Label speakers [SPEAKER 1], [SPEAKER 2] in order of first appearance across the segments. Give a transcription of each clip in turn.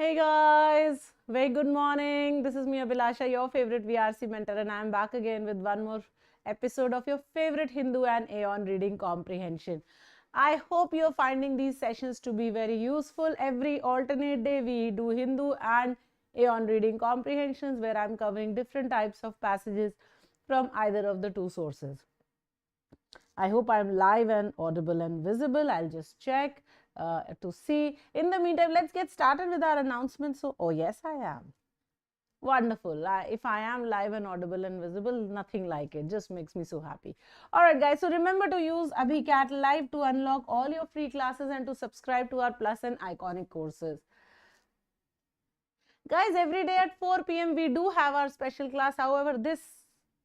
[SPEAKER 1] Hey guys, very good morning. This is me Abhilasha, your favorite VRC mentor, and I'm back again with one more episode of your favorite Hindu and Aeon reading comprehension. I hope you're finding these sessions to be very useful. Every alternate day we do Hindu and Aeon reading comprehensions where I'm covering different types of passages from either of the two sources. I hope I'm live and audible and visible. I'll just check to see. In the meantime, let's get started with our announcement. So, oh yes, I am. Wonderful. If I am live and audible and visible, nothing like it. Just makes me so happy. All right, guys. So remember to use CAT Live to unlock all your free classes and to subscribe to our Plus and Iconic courses. Guys, every day at 4 p.m. we do have our special class. However, this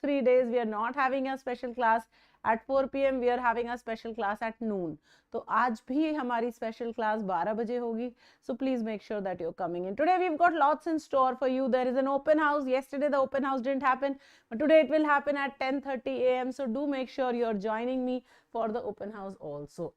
[SPEAKER 1] 3 days we are not having a special class. At 4 p.m. we are having a special class at noon. तो आज भी हमारी special class 12 बजे होगी. So please make sure that you're coming in. Today we've got lots in store for you. There is an open house. Yesterday the open house didn't happen, but today it will happen at 10:30 a.m. So do make sure you're joining me for the open house also.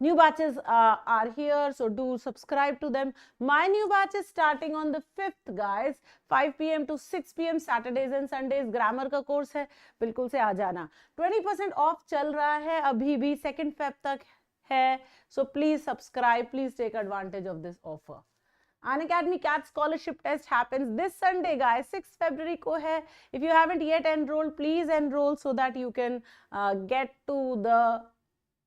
[SPEAKER 1] New batches are here, so do subscribe to them. My new batch is starting on the 5th, guys. 5 p.m. to 6 p.m. Saturdays and Sundays. Grammar का course है, बिल्कुल से आ जाना. 20% off चल रहा है अभी भी 2nd Feb तक है. So please subscribe. Please take advantage of this offer. Unacademy CAT scholarship test happens this Sunday, guys. 6th February ko hai. If you haven't yet enrolled, please enroll so that you can get to the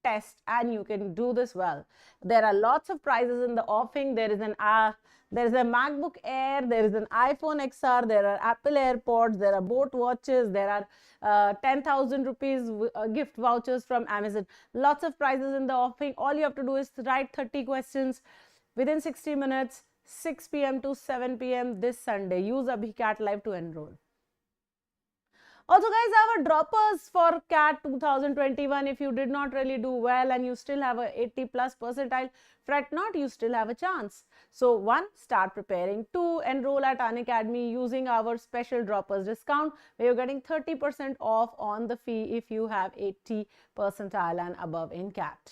[SPEAKER 1] test and you can do this well. There are lots of prizes in the offing. There is a MacBook Air, there is an iPhone XR, there are Apple AirPods, there are Boat watches, there are 10,000 rupees gift vouchers from Amazon. Lots of prizes in the offing. All you have to do is write 30 questions within 60 minutes, 6 p.m. to 7 p.m. this Sunday. Use CAT Live to enroll. Also, guys, our droppers for CAT 2021, if you did not really do well and you still have a 80+ percentile, fret not, you still have a chance. So, 1, start preparing. 2, enroll at Unacademy using our special droppers discount where you're getting 30% off on the fee if you have 80 percentile and above in CAT.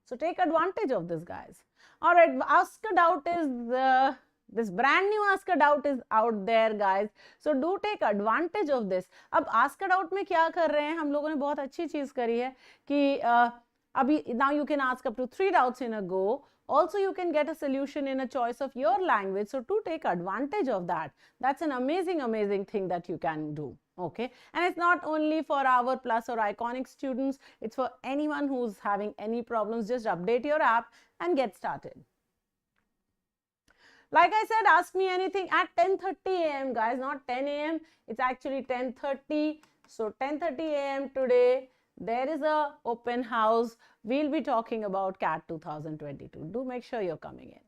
[SPEAKER 1] So, take advantage of this, guys. All right, Ask a Doubt is this brand new Ask a Doubt is out there, guys. So do take advantage of this. अब Ask a Doubt में क्या कर रहे हैं? हम लोगों ने बहुत अच्छी चीज करी है कि अभी now you can ask up to 3 doubts in a go. Also, you can get a solution in a choice of your language. So to take advantage of that, that's an amazing thing that you can do. Okay, and it's not only for our Plus or Iconic students. It's for anyone who's having any problems. Just update your app and get started. Like I said, ask me anything at 10:30 a.m. guys, not 10 a.m. It's actually 10:30. So 10:30 a.m. today, there is a open house. We'll be talking about CAT 2022. Do make sure you're coming in.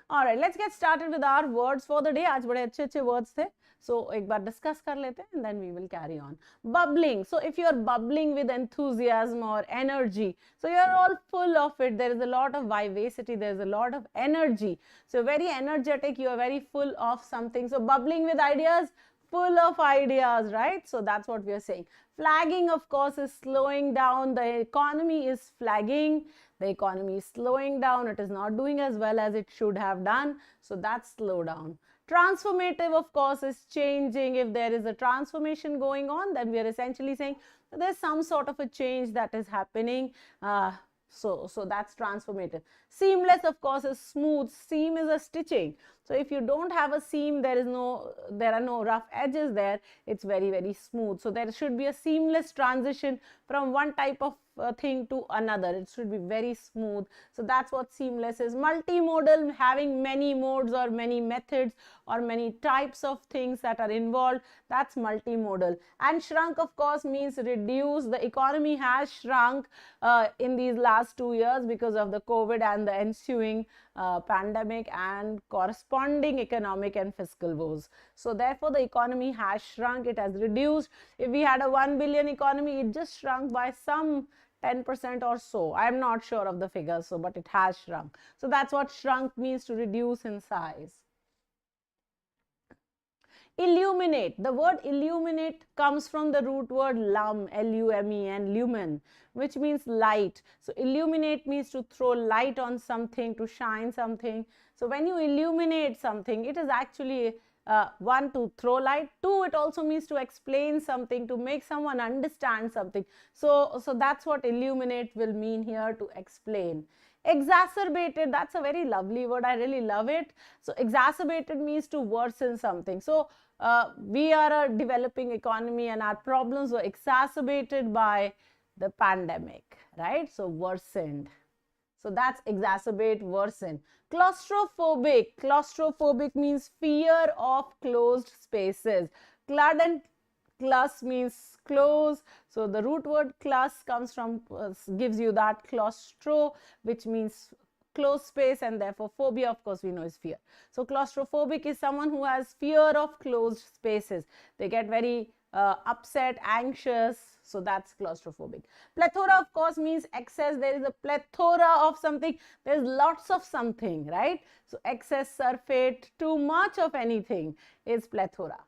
[SPEAKER 1] All right, let's get started with our words for the day. आज बड़े अच्छे words थे. So एक बार discuss कर लेते हैं and then we will carry on. Bubbling. So if you are bubbling with enthusiasm or energy, so you are all full of it. There is a lot of vivacity. There is a lot of energy. So very energetic. You are very full of something. So bubbling with ideas, full of ideas, right? So that's what we are saying. Flagging, of course, is slowing down. The economy is flagging. The economy is slowing down. It is not doing as well as it should have done. So that's slowdown. Transformative, of course, is changing. If there is a transformation going on, then we are essentially saying there's some sort of a change that is happening. So that's transformative. Seamless, of course, is smooth. Seam is a stitching. So if you don't have a seam, there are no rough edges there. It's very smooth. So there should be a seamless transition from one type of thing to another. It should be very smooth. So that's what seamless is. Multimodal, having many modes or many methods or many types of things that are involved. That's multimodal. And shrunk, of course, means reduce. The economy has shrunk in these last 2 years because of the COVID and the ensuing pandemic and corresponding economic and fiscal woes. So therefore, the economy has shrunk. It has reduced. If we had a 1 billion economy, it just shrunk by some 10% or so. I am not sure of the figures, so but it has shrunk. So that's what shrunk means, to reduce in size. illuminate. The word illuminate comes from the root word lum, L-U-M-E-N, lumen, which means light. So illuminate means to throw light on something, to shine something. So when you illuminate something, it is actually one, to throw light. Two, it also means to explain something, to make someone understand something. So that's what illuminate will mean here, to explain. Exacerbated, that's a very lovely word. I really love it. So exacerbated means to worsen something. So we are a developing economy and our problems were exacerbated by the pandemic, right? So worsened. So that's exacerbate, worsen. Claustrophobic. Claustrophobic means fear of closed spaces. Clud and class means close. So the root word class comes from, gives you that claustro, which means closed space, and therefore phobia, of course, we know is fear. So claustrophobic is someone who has fear of closed spaces. They get very upset, anxious. So that's claustrophobic. Plethora, of course, means excess. There is a plethora of something. There's lots of something, right? So excess, surfeit, too much of anything is plethora.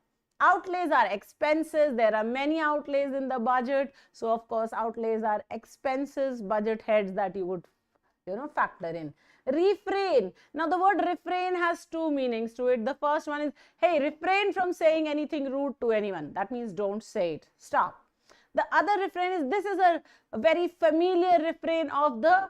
[SPEAKER 1] Outlays are expenses. There are many outlays in the budget. So of course, outlays are expenses, budget heads that you would, factor in. Refrain. Now the word refrain has two meanings to it. The first one is, hey, refrain from saying anything rude to anyone. That means don't say it. Stop. The other refrain is, this is a very familiar refrain of the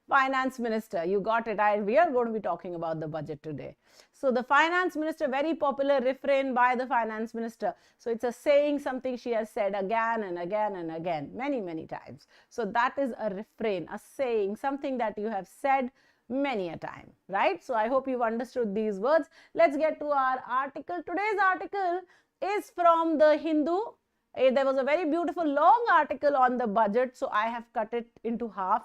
[SPEAKER 1] finance minister. You got it. We are going to be talking about the budget today. So the finance minister, very popular refrain by the finance minister. So it's a saying, something she has said again and again and again, many, many times. So that is a refrain, a saying, something that you have said many a time, right? So I hope you've understood these words. Let's get to our article. Today's article is from the Hindu. There was a very beautiful long article on the budget, so I have cut it into half.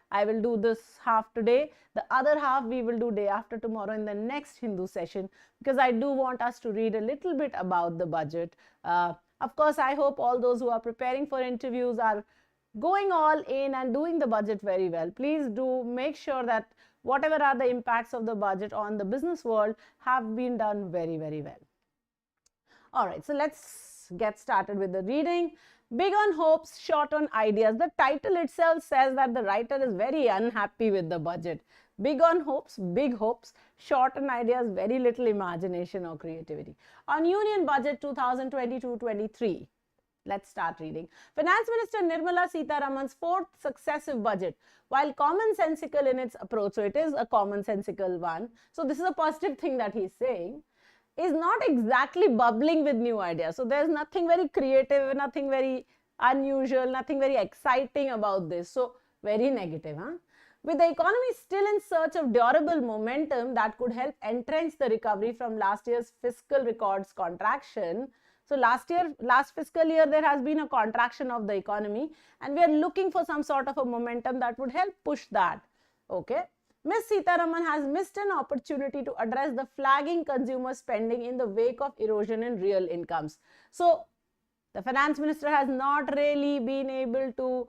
[SPEAKER 1] I will do this half today. The other half we will do day after tomorrow in the next Hindu session, because I do want us to read a little bit about the budget. Of course, I hope all those who are preparing for interviews are going all in and doing the budget very well. Please do make sure that whatever are the impacts of the budget on the business world have been done very, very well. All right, so let's get started with the reading. Big on hopes, short on ideas. The title itself says that the writer is very unhappy with the budget. Big on hopes, big hopes, short on ideas, very little imagination or creativity. On Union Budget 2022-23. Let's start reading. Finance Minister Nirmala Sitharaman's fourth successive budget, while commonsensical in its approach, so it is a commonsensical one. So this is a positive thing that he's saying, is not exactly bubbling with new ideas. So there's nothing very creative, nothing very unusual, nothing very exciting about this. So very negative, huh? With the economy still in search of durable momentum that could help entrench the recovery from last year's fiscal records contraction. So last fiscal year, there has been a contraction of the economy, and we are looking for some sort of a momentum that would help push that. Okay. Ms. Sitharaman has missed an opportunity to address the flagging consumer spending in the wake of erosion in real incomes. So the finance minister has not really been able to,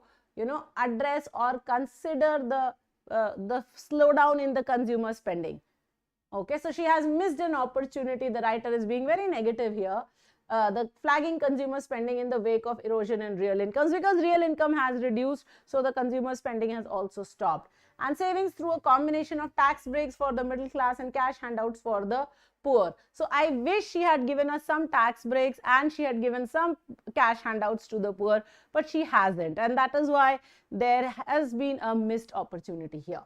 [SPEAKER 1] address or consider the slowdown in the consumer spending. Okay, so she has missed an opportunity. The writer is being very negative here. The flagging consumer spending in the wake of erosion in real incomes, because real income has reduced, so the consumer spending has also stopped. And savings through a combination of tax breaks for the middle class and cash handouts for the poor. So I wish she had given us some tax breaks and she had given some cash handouts to the poor, but she hasn't, and that is why there has been a missed opportunity here.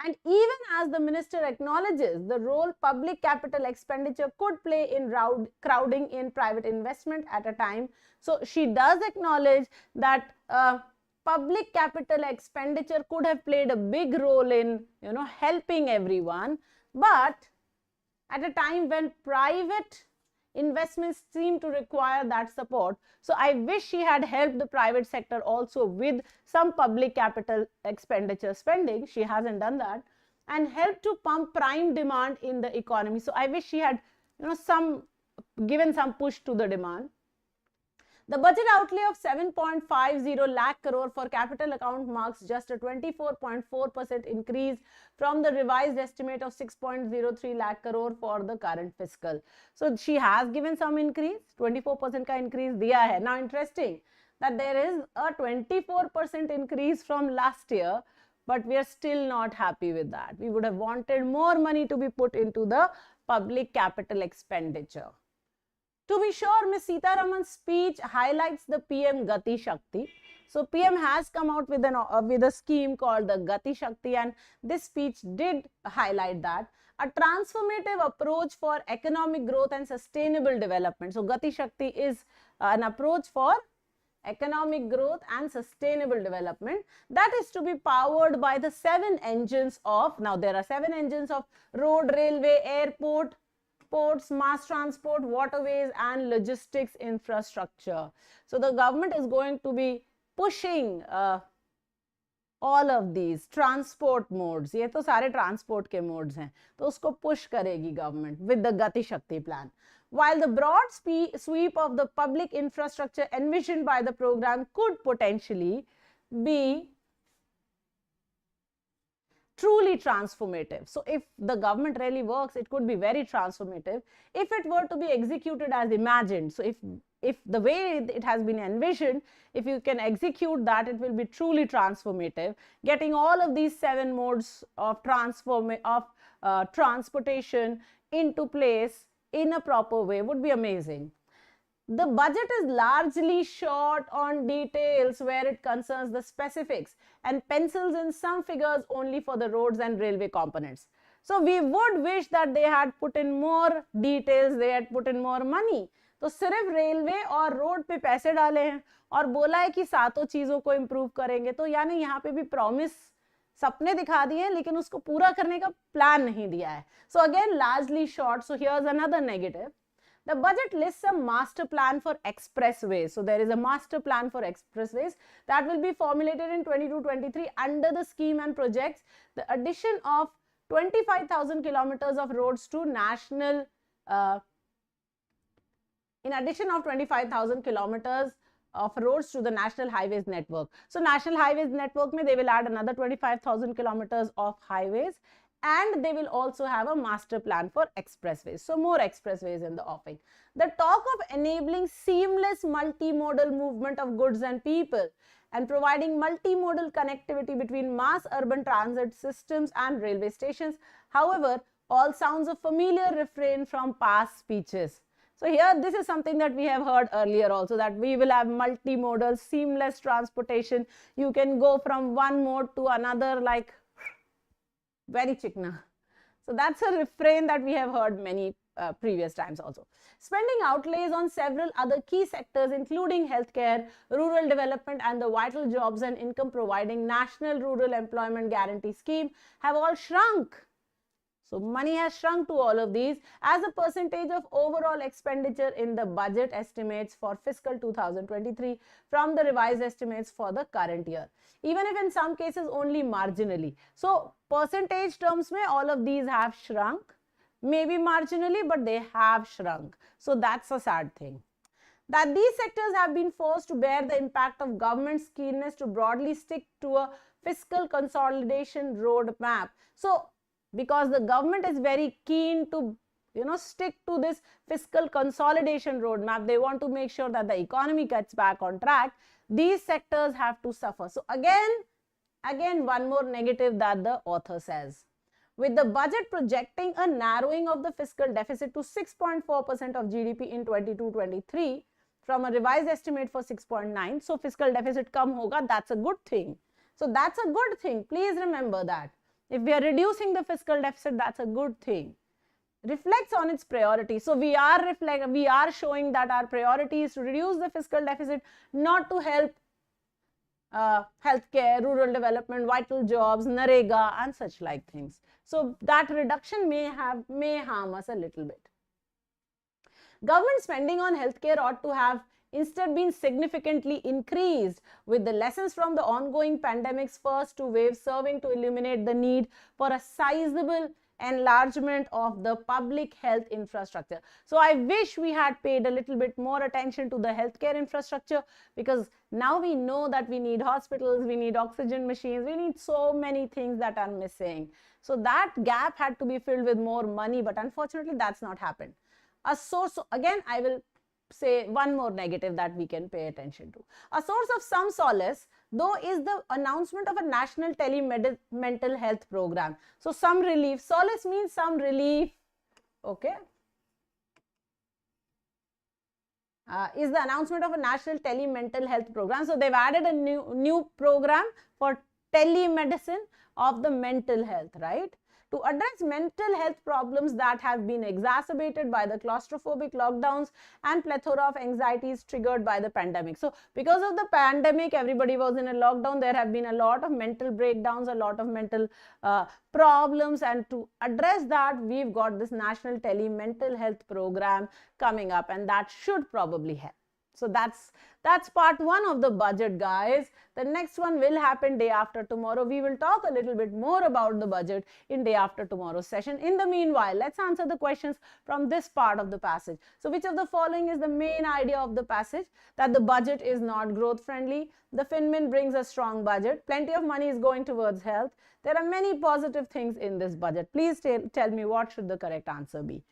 [SPEAKER 1] And even as the minister acknowledges the role public capital expenditure could play in crowding in private investment at a time, so she does acknowledge that public capital expenditure could have played a big role in, helping everyone, but at a time when private investments seem to require that support. So I wish she had helped the private sector also with some public capital expenditure spending. She hasn't done that, and helped to pump prime demand in the economy. So I wish she had, given some push to the demand. The budget outlay of 7.50 lakh crore for capital account marks just a 24.4% increase from the revised estimate of 6.03 lakh crore for the current fiscal. So she has given some increase, 24% ka increase diya hai. Now interesting that there is a 24% increase from last year, but we are still not happy with that. We would have wanted more money to be put into the public capital expenditure. To be sure, Ms. Sitaraman's speech highlights the PM Gati Shakti. So PM has come out with a scheme called the Gati Shakti, and this speech did highlight that. A transformative approach for economic growth and sustainable development. So Gati Shakti is an approach for economic growth and sustainable development that is to be powered by the 7 engines of, now there are 7 engines of road, railway, airport, ports, mass transport, waterways and logistics infrastructure. So the government is going to be pushing all of these transport modes. ये तो सारे transport के modes हैं, तो उसको push करेगी government with the Gati Shakti plan. While the broad sweep of the public infrastructure envisioned by the program could potentially be truly transformative. So if the government really works, it could be very transformative if it were to be executed as imagined. So if the way it has been envisioned, if you can execute that, it will be truly transformative. Getting all of these 7 modes of transportation into place in a proper way would be amazing. The budget is largely short on details where it concerns the specifics and pencils in some figures only for the roads and railway components. So we would wish that they had put in more details, they had put in more money. तो सिर्फ railway और road पे पैसे डाले हैं और बोला है कि सातों चीजों को इम्प्रूव करेंगे, तो यानी यहाँ पे भी प्रॉमिस सपने दिखा दिए लेकिन उसको पूरा करने का प्लान नहीं दिया है. So again largely short. So here's another negative. The budget lists a master plan for expressways. So there is a master plan for expressways that will be formulated in 22-23 under the scheme and projects the addition of 25,000 kilometers of roads to national, in addition of 25,000 kilometers of roads to the national highways network. So national highways network mein they will add another 25,000 kilometers of highways, and they will also have a master plan for expressways. So more expressways in the offing. The talk of enabling seamless multimodal movement of goods and people and providing multimodal connectivity between mass urban transit systems and railway stations, however, all sounds a familiar refrain from past speeches. So here this is something that we have heard earlier also, that we will have multimodal seamless transportation. You can go from one mode to another like very chikna. So that's a refrain that we have heard many previous times also. Spending outlays on several other key sectors including healthcare, rural development and the vital jobs and income providing National Rural Employment Guarantee Scheme have all shrunk. So money has shrunk to all of these as a percentage of overall expenditure in the budget estimates for fiscal 2023 from the revised estimates for the current year, even if in some cases only marginally. So percentage terms mein all of these have shrunk, maybe marginally, but they have shrunk. So that's a sad thing. That these sectors have been forced to bear the impact of government's keenness to broadly stick to a fiscal consolidation roadmap. So because the government is very keen to stick to this fiscal consolidation roadmap, they want to make sure that the economy gets back on track, these sectors have to suffer. So again one more negative that the author says. With the budget projecting a narrowing of the fiscal deficit to 6.4% of GDP in 22-23 from a revised estimate for 6.9, so fiscal deficit kam hoga, that's a good thing. So that's a good thing, please remember that. If we are reducing the fiscal deficit, that's a good thing. Reflects on its priority. So we are showing that our priority is to reduce the fiscal deficit, not to help healthcare, rural development, vital jobs, Narega and such like things. So that reduction may harm us a little bit. Government spending on healthcare ought to have instead been significantly increased, with the lessons from the ongoing pandemic's first 2 waves serving to illuminate the need for a sizable enlargement of the public health infrastructure. So I wish we had paid a little bit more attention to the healthcare infrastructure, because now we know that we need hospitals, we need oxygen machines, we need so many things that are missing. So that gap had to be filled with more money, but unfortunately that's not happened. A source, again I will say one more negative that we can pay attention to. A source of some solace, though, is the announcement of a national mental health program. So some relief, solace means some relief, okay, is the announcement of a national mental health program. So they've added a new program for telemedicine of the mental health, right? To address mental health problems that have been exacerbated by the claustrophobic lockdowns and plethora of anxieties triggered by the pandemic. So because of the pandemic, everybody was in a lockdown. There have been a lot of mental breakdowns, a lot of mental problems, and to address that, we've got this national mental health program coming up, and that should probably help. So that's part one of the budget, guys. The next one will happen day after tomorrow. We will talk a little bit more about the budget in day after tomorrow's session. In the meanwhile, let's answer the questions from this part of the passage. So which of the following is the main idea of the passage? That the budget is not growth friendly. The FinMin brings a strong budget. Plenty of money is going towards health. There are many positive things in this budget. Please tell me what should the correct answer be.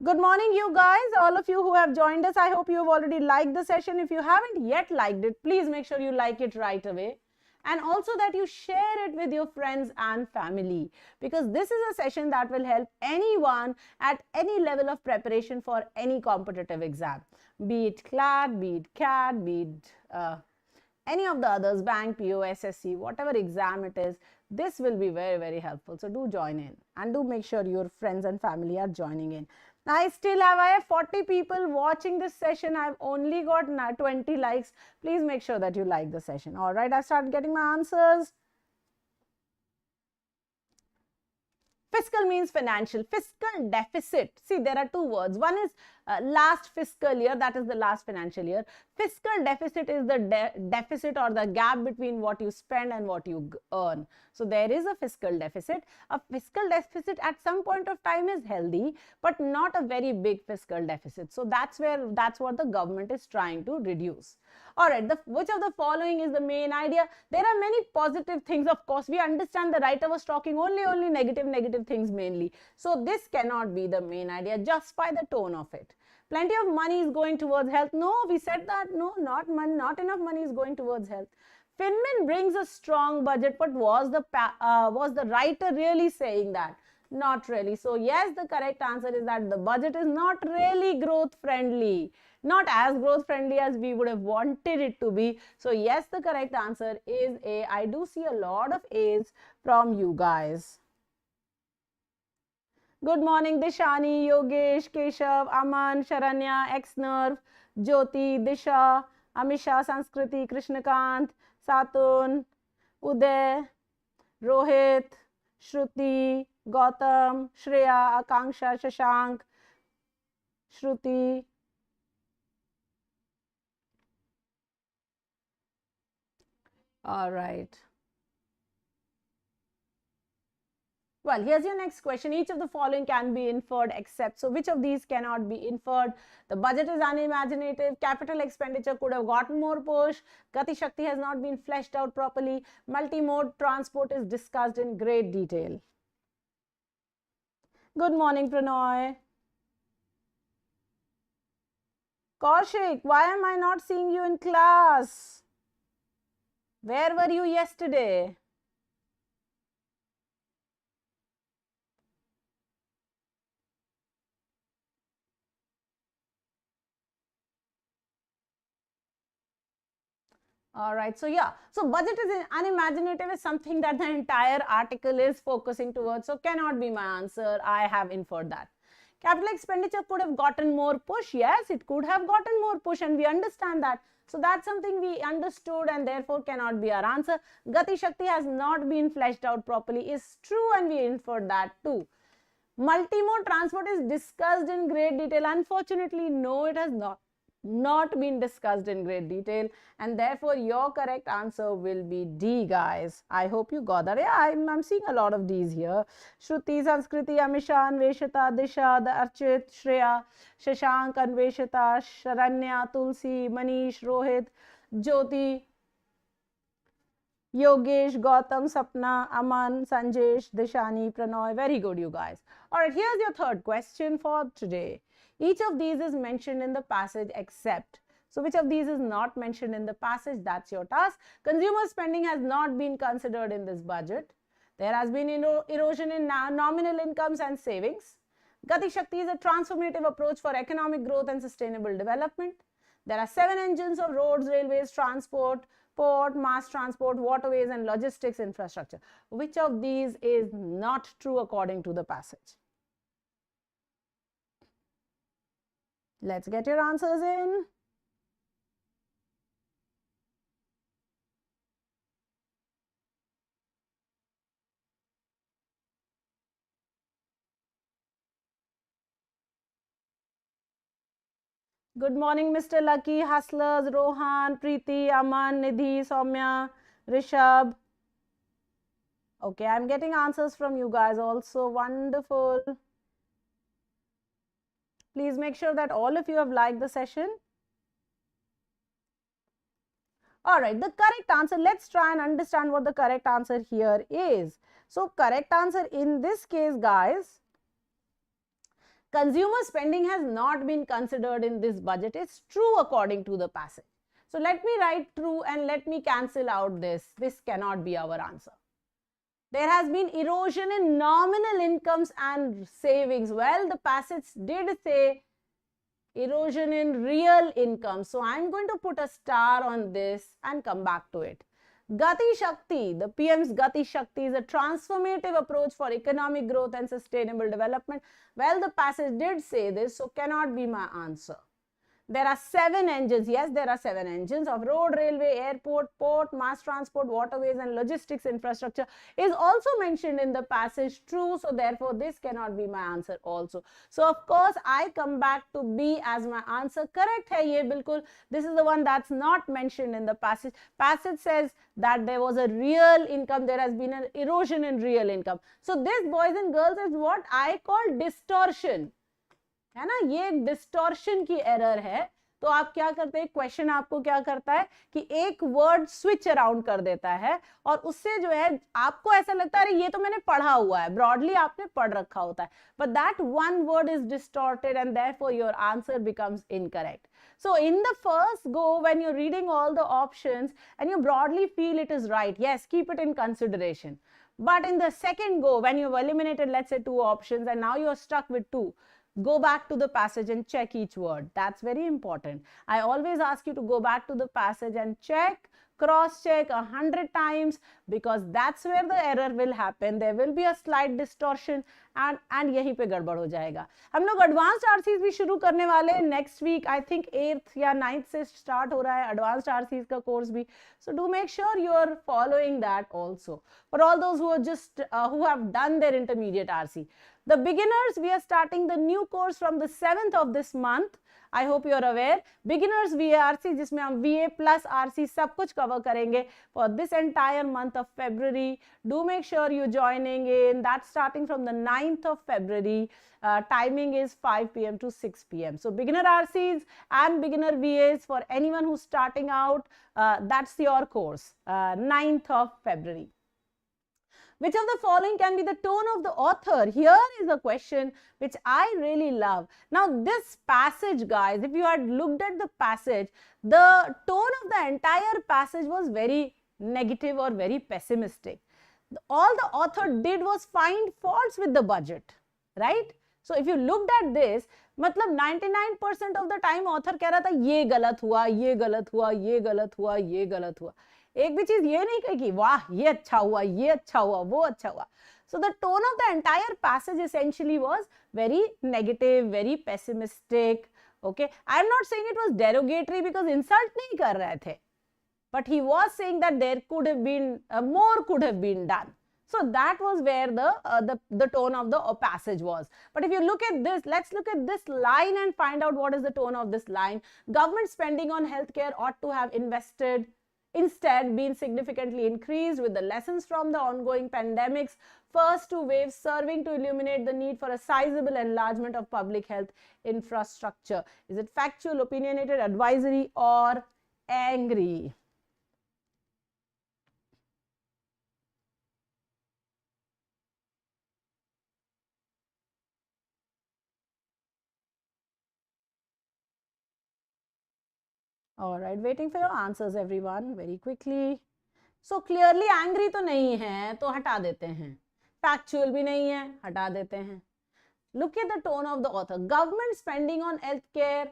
[SPEAKER 1] Good morning, you guys, all of you who have joined us. I hope you have already liked the session. If you haven't yet liked it, please make sure you like it right away. And also that you share it with your friends and family, because this is a session that will help anyone at any level of preparation for any competitive exam, be it CLAT, be it CAT, be it any of the others, bank, PO, SSC, whatever exam it is. This will be very, very helpful. So do join in, and do make sure your friends and family are joining in. I have 40 people watching this session. I've only got 20 likes. Please make sure that you like the session. All right, I started getting my answers. Fiscal means financial. Fiscal deficit. See, there are two words. One is last fiscal year, that is the last financial year. Fiscal deficit is the deficit or the gap between what you spend and what you earn. So there is a fiscal deficit. A fiscal deficit at some point of time is healthy, but not a very big fiscal deficit. So that's what the government is trying to reduce. All right, which of the following is the main idea? There are many positive things. Of course, we understand the writer was talking only negative things mainly. So this cannot be the main idea just by the tone of it. Plenty of money is going towards health. No, we said that. No, not enough money is going towards health. FinMin brings a strong budget, but was the writer really saying that? Not really. So yes, the correct answer is that the budget is not really growth friendly. Not as growth friendly as we would have wanted it to be. So yes, the correct answer is A. I do see a lot of A's from you guys. Good morning, Dishani, Yogesh, Keshav, Aman, Sharanya, Xnerv, Jyoti, Disha, Amisha, Sanskriti, Krishnakant, Satun, Uday, Rohit, Shruti, Gautam, Shreya, Akanksha, Shashank, Shruti. All right. Well, here's your next question. Each of the following can be inferred except. So which of these cannot be inferred? The budget is unimaginative. Capital expenditure could have gotten more push. Gati Shakti has not been fleshed out properly. Multi-mode transport is discussed in great detail. Good morning, Pranoy. Kaushik, why am I not seeing you in class? Where were you yesterday? All right, so yeah, so budget is unimaginative is something that the entire article is focusing towards, so cannot be my answer. I have inferred that. Capital expenditure could have gotten more push. Yes, it could have gotten more push, and we understand that. So that's something we understood and therefore cannot be our answer. Gati Shakti has not been fleshed out properly is true, and we inferred that too. Multimode transport is discussed in great detail. Unfortunately, no, it has not. not been discussed in great detail, and therefore your correct answer will be D, guys. I hope you got that. Yeah, I'm seeing a lot of D's here. Shruti, Sanskriti, Amisha, Anveshita, Disha, the Archit, Shreya, Shashank, Anveshita, Sharanya, Tulsi, Manish, Rohit, Jyoti, Yogesh, Gautam, Sapna, Aman, Sanjesh, Dishani, Pranoy. Very good, you guys. All right, here's your third question for today. Each of these is mentioned in the passage except. So which of these is not mentioned in the passage? That's your task. Consumer spending has not been considered in this budget. There has been erosion in nominal incomes and savings. Gati Shakti is a transformative approach for economic growth and sustainable development. There are 7 engines of roads, railways, transport, port, mass transport, waterways and logistics infrastructure. Which of these is not true according to the passage? Let's get your answers in. Good morning, Mr. Lucky, Hustlers, Rohan, Preeti, Aman, Nidhi, Soumya, Rishabh. Okay, I'm getting answers from you guys also. Wonderful. Please make sure that all of you have liked the session. All right, the correct answer, let's try and understand what the correct answer here is. So, correct answer in this case, guys, consumer spending has not been considered in this budget. It's true according to the passage. So, let me write true and let me cancel out this. This cannot be our answer. There has been erosion in nominal incomes and savings. Well, the passage did say erosion in real income. So, I am going to put a star on this and come back to it. Gati Shakti, the PM's Gati Shakti is a transformative approach for economic growth and sustainable development. Well, the passage did say this, so cannot be my answer. There are 7 engines. Yes, there are 7 engines of road, railway, airport, port, mass transport, waterways and logistics infrastructure is also mentioned in the passage. True. So, therefore, this cannot be my answer also. So, of course, I come back to B as my answer. Correct hai ye bilkul. This is the one that's not mentioned in the passage. Passage says that there was a real income. There has been an erosion in real income. So, this, boys and girls, is what I call distortion. है ना, ये एक distortion की error है. तो आप क्या करते हैं, क्वेश्चन आपको क्या करता है कि एक वर्ड स्विच अराउंड कर देता है और उससे जो है आपको ऐसा लगता है अरे ये तो मैंने पढ़ा हुआ है, ब्रॉडली आपने पढ़ रखा होता है, but that one word is distorted and therefore your answer becomes incorrect. So in the first go, when you're reading all the options and you broadly feel it is right, yes, keep it in consideration. But in the second go, when you've eliminated, let's say 2 options and now you're stuck with 2, go back to the passage and check each word. That's very important. I always ask you to go back to the passage and check, cross-check 100 times because that's where the error will happen. There will be a slight distortion and यहीं पे गड़बड़ हो जाएगा. हम लोग advanced RCs भी शुरू करने वाले हैं next week. I think 8th या 9th से स्टार्ट हो रहा है एडवांस्ड आरसीज का कोर्स भी. So do make sure you are following that also. For all those who are just who have done their intermediate RC, the beginners, we are starting the new course from the 7th of this month. I hope you are aware. Beginners VA RC, जिसमें हम VA plus RC सब कुछ cover करेंगे for this entire month of February. Do make sure you joining in. That's starting from the 9th of February. Timing is 5 p.m. to 6 p.m. So beginner RCs and beginner VAs for anyone who's starting out. That's your course. 9th of February. Which of the following can be the tone of the author? Here is a question which I really love. Now this passage, guys, if you had looked at the passage, the tone of the entire passage was very negative or very pessimistic. All the author did was find faults with the budget, right? So if you looked at this, मतलब 99% of the time author कह रहा था ये गलत हुआ, ये गलत हुआ, ये गलत हुआ, ये गलत हुआ. एक भी चीज ये नहीं कही कि वाह ये अच्छा हुआ, ये अच्छा हुआ, वो अच्छा हुआ. So the tone of the entire passage essentially was very negative, very pessimistic. Okay, I am not saying it was derogatory because insult नहीं कर रहे थे, but he was saying that there could have been more could have been done. So that was where the tone of the passage was. But if you look at this, let's look at this line and find out what is the tone of this line. Government spending on healthcare ought to have instead been significantly increased, with the lessons from the ongoing pandemics first two waves serving to illuminate the need for a sizable enlargement of public health infrastructure. Is it factual, opinionated, advisory, or angry? All right, waiting for your answers everyone very quickly. So clearly angry तो नहीं है, तो हटा देते हैं. Factual भी नहीं है, हटा देते हैं. Look at the tone of the author. Government spending on healthcare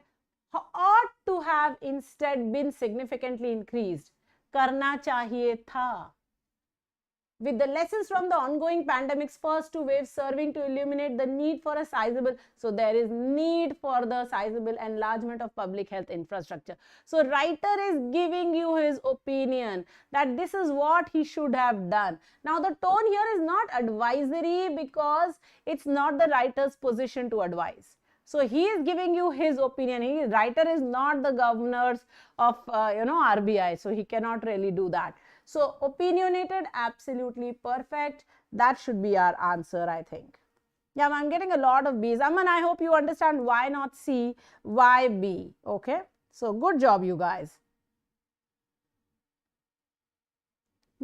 [SPEAKER 1] ought to have instead been significantly increased. करना चाहिए था. With the lessons from the ongoing pandemic's first two waves serving to illuminate the need for a sizable, so there is need for the sizable enlargement of public health infrastructure. So writer is giving you his opinion that this is what he should have done. Now the tone here is not advisory because it's not the writer's position to advise. So he is giving you his opinion. Writer is not the governors of RBI, so he cannot really do that. So opinionated, absolutely perfect. That should be our answer, I think. Yeah, I'm getting a lot of B's. Aman, I hope you understand why not C, why B. Okay, so good job, you guys.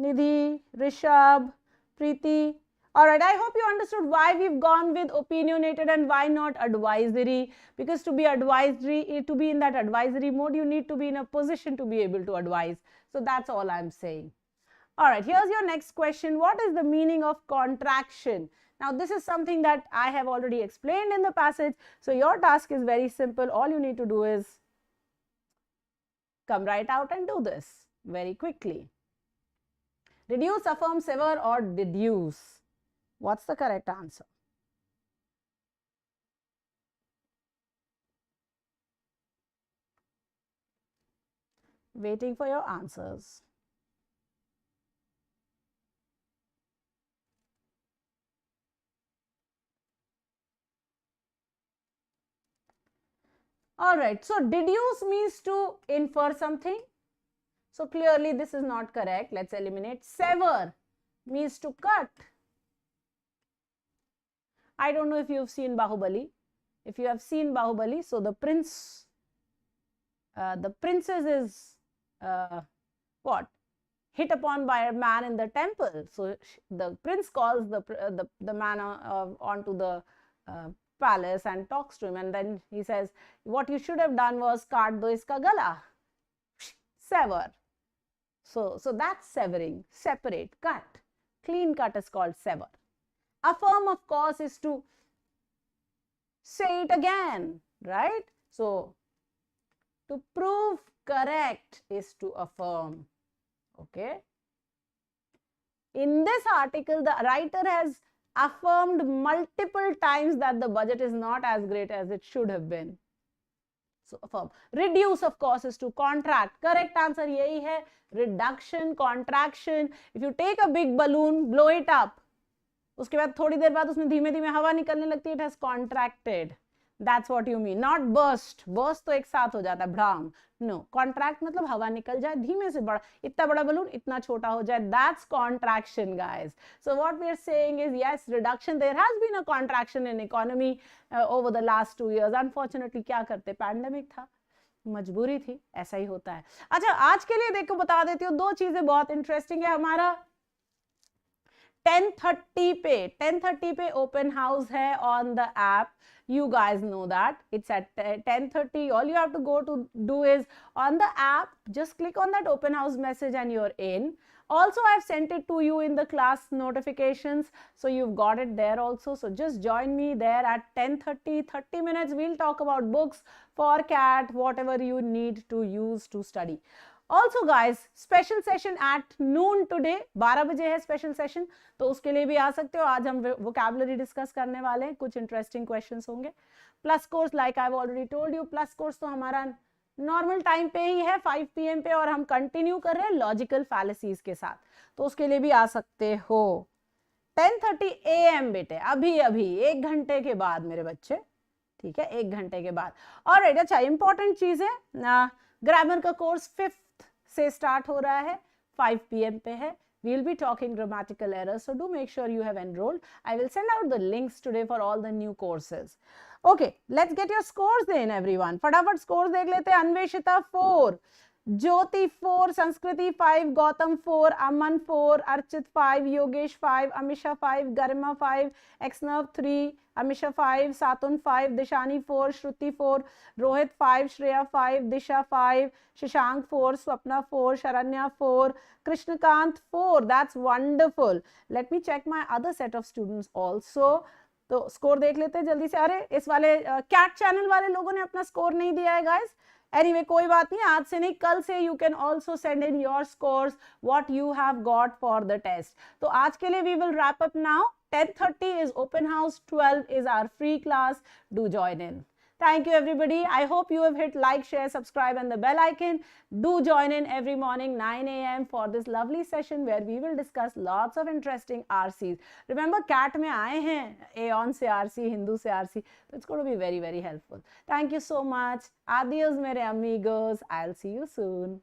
[SPEAKER 1] Nidhi, Rishabh, Preeti. All right, I hope you understood why we've gone with opinionated and why not advisory. Because to be advisory, to be in that advisory mode, you need to be in a position to be able to advise. So that's all I'm saying. All right, here's your next question. What is the meaning of contraction? Now, this is something that I have already explained in the passage. So your task is very simple. All you need to do is come right out and do this very quickly. Reduce, affirm, sever, or deduce? What's the correct answer? Waiting for your answers. All right, so deduce means to infer something. So clearly this is not correct. Let's eliminate. Sever means to cut. I don't know if you've seen Bahubali. If you have seen Bahubali, so the princess is what? Hit upon by a man in the temple. So the prince calls the man onto the palace and talks to him, and then he says, what you should have done was kaat do iska gala. Sever. So that's severing, separate, cut. Clean cut is called sever. Affirm, of course, is to say it again, right? So to prove correct is to affirm. Okay. In this article, the writer has affirmed multiple times that the budget is not as great as it should have been. So affirm. Reduce, of course, is to contract. Correct answer yahi hai. Reduction, contraction. If you take a big balloon, blow it up. उसके बाद थोड़ी देर बाद उसमें धीमे धीमे हवा निकलने लगती है. It has contracted. That's what you mean. Not burst. Burst तो एक साथ हो जाता है. भ्राम. No. Contract मतलब हवा निकल जाए धीमे से बड़ा. इतना बड़ा balloon इतना छोटा हो जाए. That's contraction, guys. So what we are saying is, yes, reduction. There has been a contraction in economy over the last 2 years. Unfortunately, क्या करते? Pandemic था. मजबूरी थी. ऐसा ही होता है. अच्छा, आज के लिए देखो बता देती हूँ. दो चीजें बहुत इंटरेस्टिंग है. हमारा 10:30 पे open house है on the app. You guys know that. It's at 10:30. All you have to go to do is on the app, just click on that open house message and you're in. Also, I've sent it to you in the class notifications. So you've got it there also. So just join me there at 10:30, 30 minutes. We'll talk about books for CAT, whatever you need to use to study. Also guys, special session at noon today. 12 बजे है special session, तो उसके लिए भी आ सकते हो. आज हम vocabulary discuss करने वाले हैं. कुछ interesting questions होंगे. Plus course, like I've already told you, plus course तो हमारा normal time पे ही है 5 PM पे, और हम continue कर रहे हैं logical fallacies के साथ. तो उसके लिए भी आ सकते हो. 10:30 AM बेटे, अभी अभी 1 घंटे के बाद मेरे बच्चे, ठीक है, 1 घंटे के बाद। ऑलराइट, अच्छा इंपॉर्टेंट चीज है, ग्रामर का कोर्स 5th से स्टार्ट हो रहा है, 5 PM पे है। We'll be talking grammatical errors, so do make sure you have enrolled. I will send out the links today for all the new courses. Okay, let's get your scores in everyone. फटाफट scores देख लेते हैं। अन्वेषिता 4, ज्योति 4, संस्कृति 5, गौतम 4, अमन 4, अर्चित 5, योगेश 5, अमिशा 5, गरिमा 5, एक्सनव 3, अमिशा 5, सातुन 5, दिशानी 4, श्रुति 4, रोहित 5, श्रेया 5, दिशा 5, Shashank 4, Swapna 4, Sharanya 4, Krishnakant 4. That's wonderful. Let me check my other set of students also. तो score देख लेते हैं जल्दी से। अरे इस वाले कैट चैनल वाले लोगों ने अपना स्कोर नहीं दिया है गाइस। एनीवे कोई बात नहीं, आज से नहीं कल से you can also send in your scores what you have got for the test. तो आज के लिए we will wrap up now. 10:30 is open house, 12 is our free class. Do join in. Thank you everybody. I hope you have hit like, share, subscribe and the bell icon. Do join in every morning 9 AM for this lovely session where we will discuss lots of interesting RCs. Remember CAT में आए हैं Aeon से RC, Hindu से RC. So it's going to be very, very helpful. Thank you so much. Adios मेरे amigos. I'll see you soon.